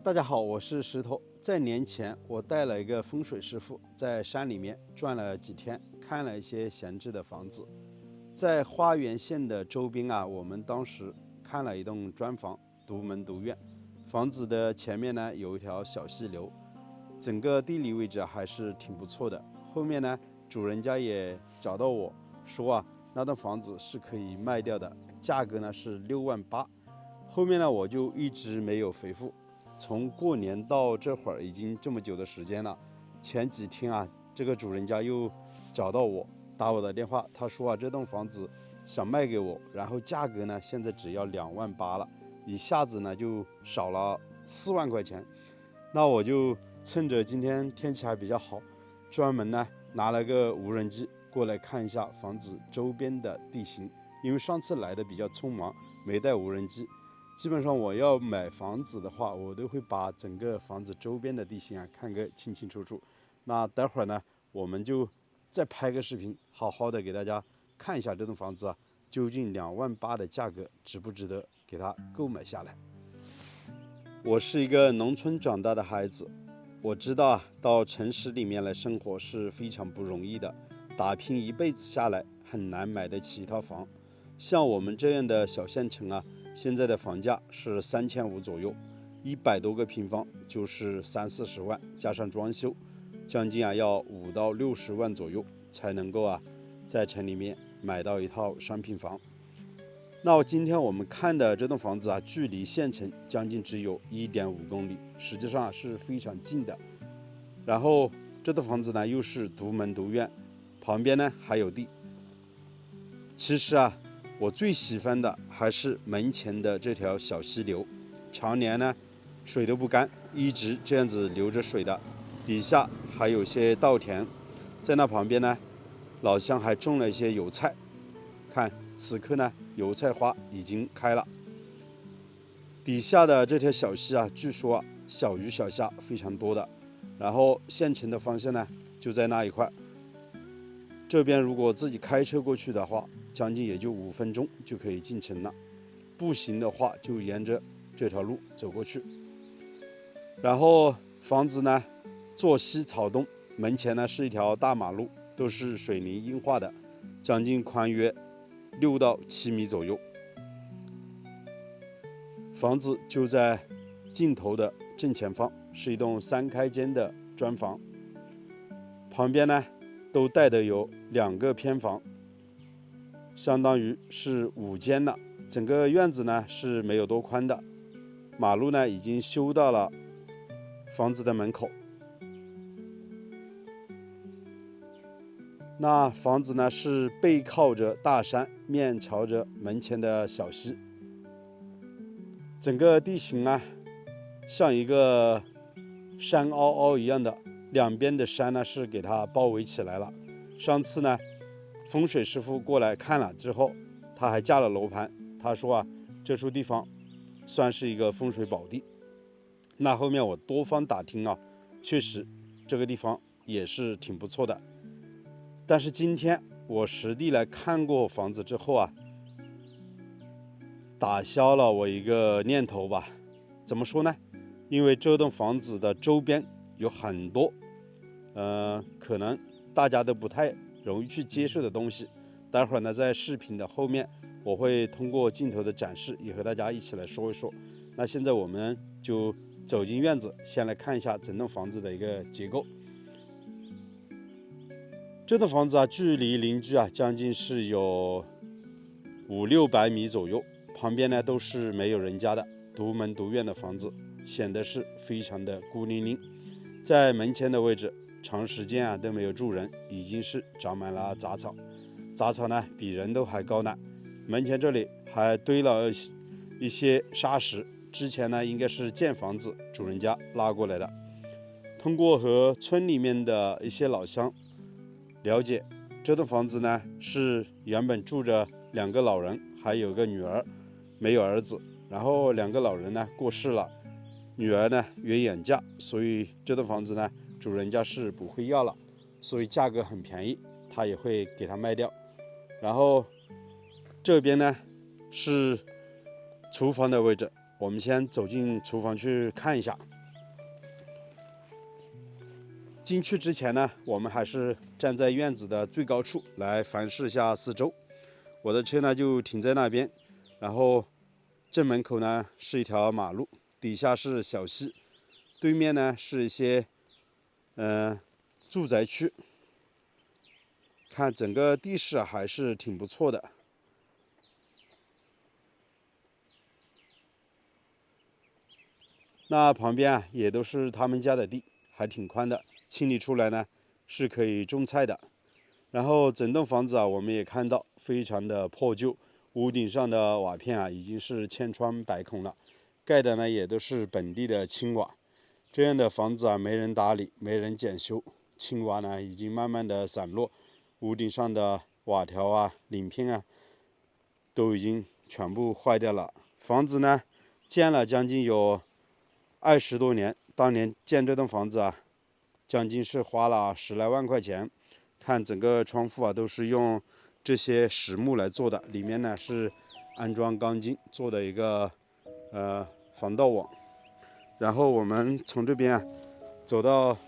大家好，我是石头。在年前，我带了一个风水师傅，在山里面转了几天，看了一些闲置的房子。在花园县的周边啊，我们当时看了一栋砖房，独门独院。房子的前面呢有一条小溪流，整个地理位置还是挺不错的。后面呢，主人家也找到我说啊，那栋房子是可以卖掉的，价格呢是6.8万。后面呢，我就一直没有回复。从过年到这会儿已经这么久的时间了，前几天啊，这个主人家又找到我，打我的电话，他说啊，这栋房子想卖给我，然后价格呢现在只要2.8万了，一下子呢就少了4万块钱。那我就趁着今天天气还比较好，专门呢拿了个无人机过来看一下房子周边的地形，因为上次来的比较匆忙，没带无人机。基本上我要买房子的话，我都会把整个房子周边的地形啊看个清清楚楚。那待会儿呢，我们就再拍个视频，好好的给大家看一下这栋房子啊，究竟2.8万的价格值不值得给它购买下来。我是一个农村长大的孩子，我知道啊，到城市里面来生活是非常不容易的，打拼一辈子下来很难买得起一套房。像我们这样的小县城啊，现在的房价是3500左右，100多个平方就是30-40万，加上装修，将近啊要5到60万左右才能够啊在城里面买到一套商品房。那今天我们看的这栋房子啊，距离县城将近只有1.5公里，实际上是非常近的。然后这栋房子呢又是独门独院，旁边呢还有地。其实啊，我最喜欢的还是门前的这条小溪流，常年呢水都不干，一直这样子流着水的。底下还有些稻田，在那旁边呢，老乡还种了一些油菜。看，此刻呢，油菜花已经开了。底下的这条小溪啊，据说啊，小鱼小虾非常多的。然后县城的方向呢，就在那一块。这边如果自己开车过去的话，将近也就5分钟就可以进城了。步行的话，就沿着这条路走过去。然后房子呢，坐西朝东，门前呢是一条大马路，都是水泥硬化的，将近宽约6到7米左右。房子就在尽头的正前方，是一栋3开间的砖房，旁边呢都带的有2个偏房，相当于是5间了。整个院子呢是没有多宽的，马路呢已经修到了房子的门口。那房子呢是背靠着大山，面朝着门前的小溪。整个地形啊，像一个山凹凹一样的，两边的山呢是给它包围起来了。上次呢，风水师傅过来看了之后，他还架了楼盘。他说啊，这处地方算是一个风水宝地。那后面我多方打听啊，确实这个地方也是挺不错的。但是今天我实地来看过房子之后啊，打消了我一个念头吧。怎么说呢？因为这栋房子的周边有很多可能大家都不太容易去接受的东西。待会儿呢，在视频的后面，我会通过镜头的展示，也和大家一起来说一说。那现在我们就走进院子，先来看一下整栋房子的一个结构。这栋房子啊，距离邻居啊将近是有500-600米左右，旁边呢都是没有人家的独门独院的房子，显得是非常的孤零零。在门前的位置，长时间啊都没有住人，已经是长满了杂草，杂草呢比人都还高呢。门前这里还堆了一些沙石，之前呢应该是建房子主人家拉过来的。通过和村里面的一些老乡了解，这栋房子呢是原本住着2个老人，还有个女儿，没有儿子。然后2个老人呢过世了，女儿呢约远嫁，所以这栋房子呢主人家是不会要了，所以价格很便宜，他也会给他卖掉。然后这边呢是厨房的位置，我们先走进厨房去看一下。进去之前呢，我们还是站在院子的最高处来环视一下四周。我的车呢就停在那边，然后正门口呢是一条马路，底下是小溪，对面呢是一些住宅区。看整个地势还是挺不错的。那旁边也都是他们家的地，还挺宽的，清理出来呢是可以种菜的。然后整栋房子我们也看到非常的破旧，屋顶上的瓦片已经是千疮百孔了，盖的呢也都是本地的青瓦。这样的房子没人打理，没人检修，青瓦呢已经慢慢的散落，屋顶上的瓦条鳞片都已经全部坏掉了。房子呢建了将近有20多年，当年建这栋房子将近是花了10来万块钱。看整个窗户都是用这些实木来做的，里面呢是安装钢筋做的一个防盗网。然后我们从这边走到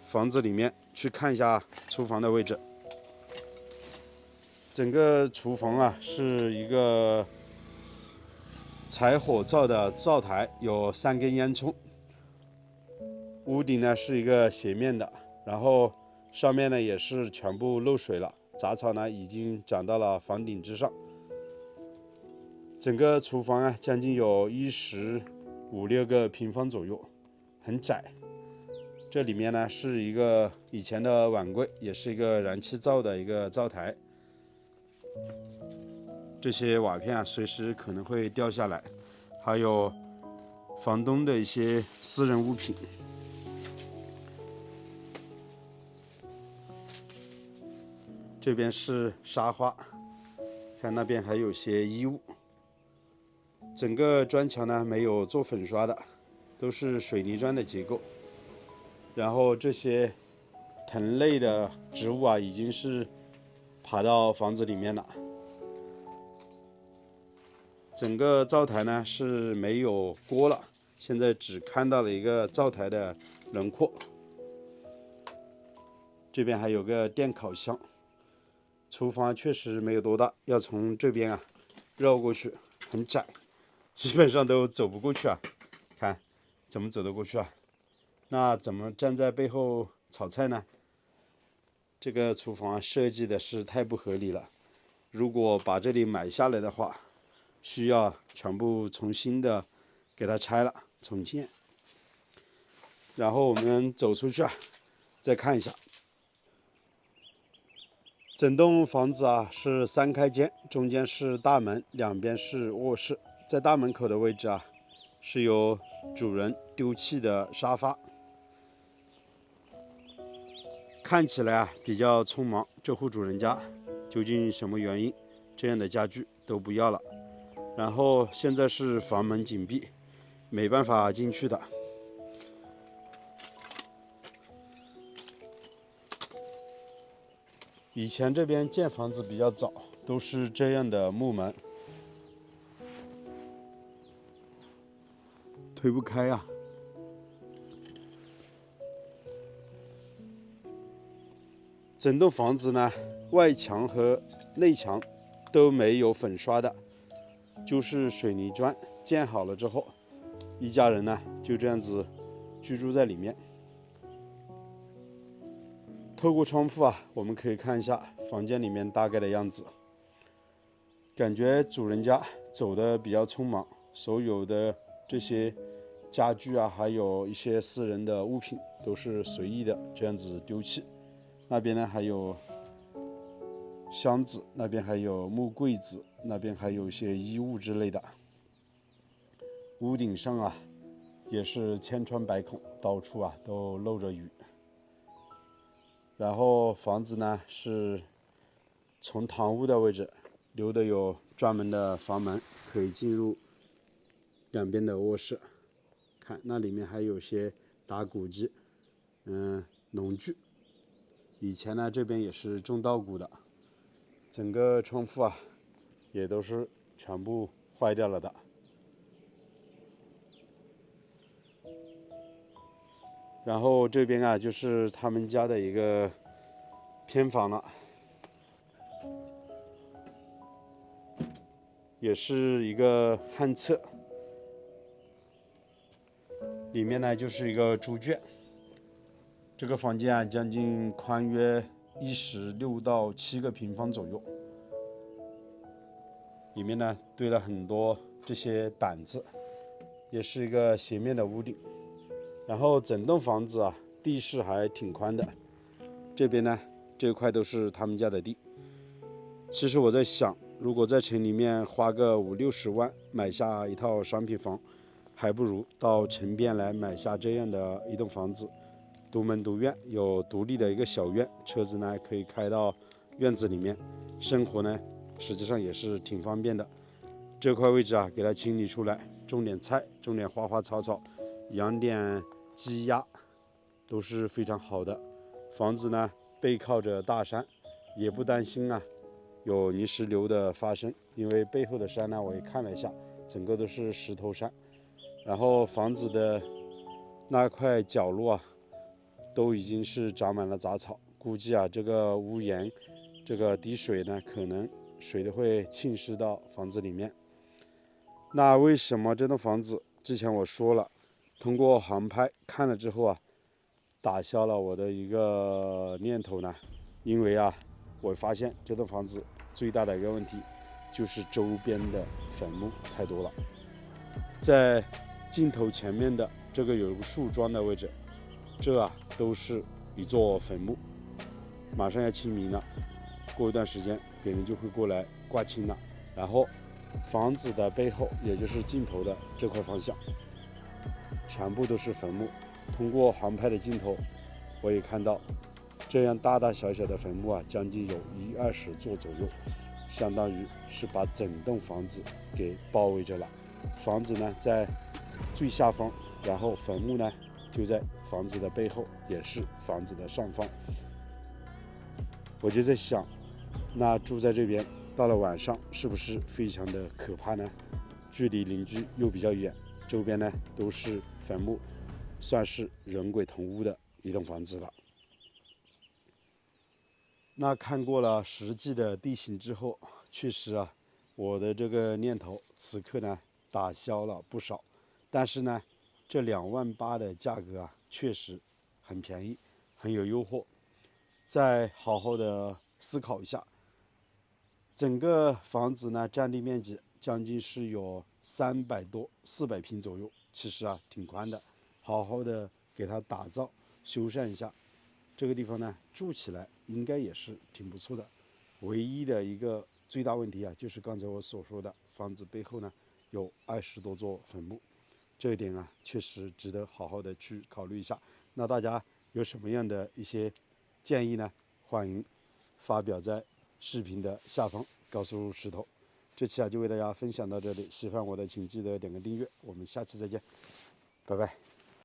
房子里面去看一下厨房的位置。整个厨房是一个柴火灶的灶台，有3根烟囱。屋顶呢是一个斜面的，然后上面呢也是全部漏水了，杂草呢已经长到了房顶之上。整个厨房将近有15、16个平方左右，很窄。这里面呢是一个以前的碗柜，也是一个燃气灶的一个灶台。这些瓦片随时可能会掉下来，还有房东的一些私人物品。这边是沙发，看那边还有些衣物。整个砖墙呢没有做粉刷的，都是水泥砖的结构。然后这些藤类的植物已经是爬到房子里面了。整个灶台呢是没有锅了，现在只看到了一个灶台的轮廓。这边还有个电烤箱。厨房确实没有多大，要从这边绕过去，很窄，基本上都走不过去看怎么走得过去那怎么站在背后炒菜呢？这个厨房设计的是太不合理了。如果把这里买下来的话，需要全部重新的给它拆了重建。然后我们走出去再看一下。整栋房子是3开间，中间是大门，两边是卧室。在大门口的位置是有主人丢弃的沙发，看起来比较匆忙。这户主人家究竟什么原因，这样的家具都不要了？然后现在是房门紧闭，没办法进去的。以前这边建房子比较早，都是这样的木门，推不开整栋房子呢，外墙和内墙都没有粉刷的，就是水泥砖。建好了之后，一家人呢就这样子居住在里面。透过窗户我们可以看一下房间里面大概的样子。感觉主人家走的比较匆忙，所有的这些家具还有一些私人的物品都是随意的这样子丢弃。那边呢还有箱子，那边还有木柜子，那边还有一些衣物之类的。屋顶上也是千疮百孔，到处都漏着雨。然后房子呢是从堂屋的位置留的有专门的房门，可以进入两边的卧室。看那里面还有些打谷机，农具。以前呢这边也是种稻谷的。整个窗户也都是全部坏掉了的。然后这边啊就是他们家的一个偏房了，也是一个旱厕，里面呢就是一个猪圈。这个房间啊，将近宽约16到7个平方左右，里面呢堆了很多这些板子，也是一个斜面的屋顶。然后整栋房子啊，地势还挺宽的。这边呢，这块都是他们家的地。其实我在想，如果在城里面花个50-60万买下一套商品房，还不如到城边来买下这样的一栋房子。独门独院，有独立的一个小院，车子呢可以开到院子里面，生活呢实际上也是挺方便的。这块位置啊，给它清理出来，种点菜，种点花花草草，养点鸡鸭，都是非常好的。房子呢背靠着大山，也不担心啊有泥石流的发生，因为背后的山呢我也看了一下，整个都是石头山。然后房子的那块角落啊，都已经是长满了杂草，估计啊这个屋檐这个滴水呢，可能水都会浸湿到房子里面。那为什么这栋房子之前我说了，通过航拍看了之后啊，打消了我的一个念头呢？因为啊，我发现这栋房子最大的一个问题就是周边的坟墓太多了。在镜头前面的这个有一个树桩的位置，这啊都是一座坟墓，马上要清明了，过一段时间别人就会过来挂青了。然后房子的背后，也就是镜头的这块方向，全部都是坟墓。通过航拍的镜头，我也看到这样大大小小的坟墓啊，将近有20座左右，相当于是把整栋房子给包围着了。房子呢在最下方，然后坟墓呢就在房子的背后，也是房子的上方。我就在想，那住在这边到了晚上是不是非常的可怕呢？距离邻居又比较远，周边呢都是坟墓，算是人鬼同屋的一栋房子了。那看过了实际的地形之后，确实啊，我的这个念头此刻呢打消了不少。但是呢，这2.8万的价格啊，确实很便宜，很有诱惑。再好好的思考一下，整个房子呢占地面积将近是有300多、400平左右，其实啊挺宽的。好好的给它打造、修缮一下，这个地方呢住起来应该也是挺不错的。唯一的一个最大问题啊，就是刚才我所说的，房子背后呢有20多座坟墓，这一点啊确实值得好好的去考虑一下。那大家有什么样的一些建议呢？欢迎发表在视频的下方告诉石头。这期啊就为大家分享到这里，喜欢我的请记得点个订阅，我们下期再见，拜拜。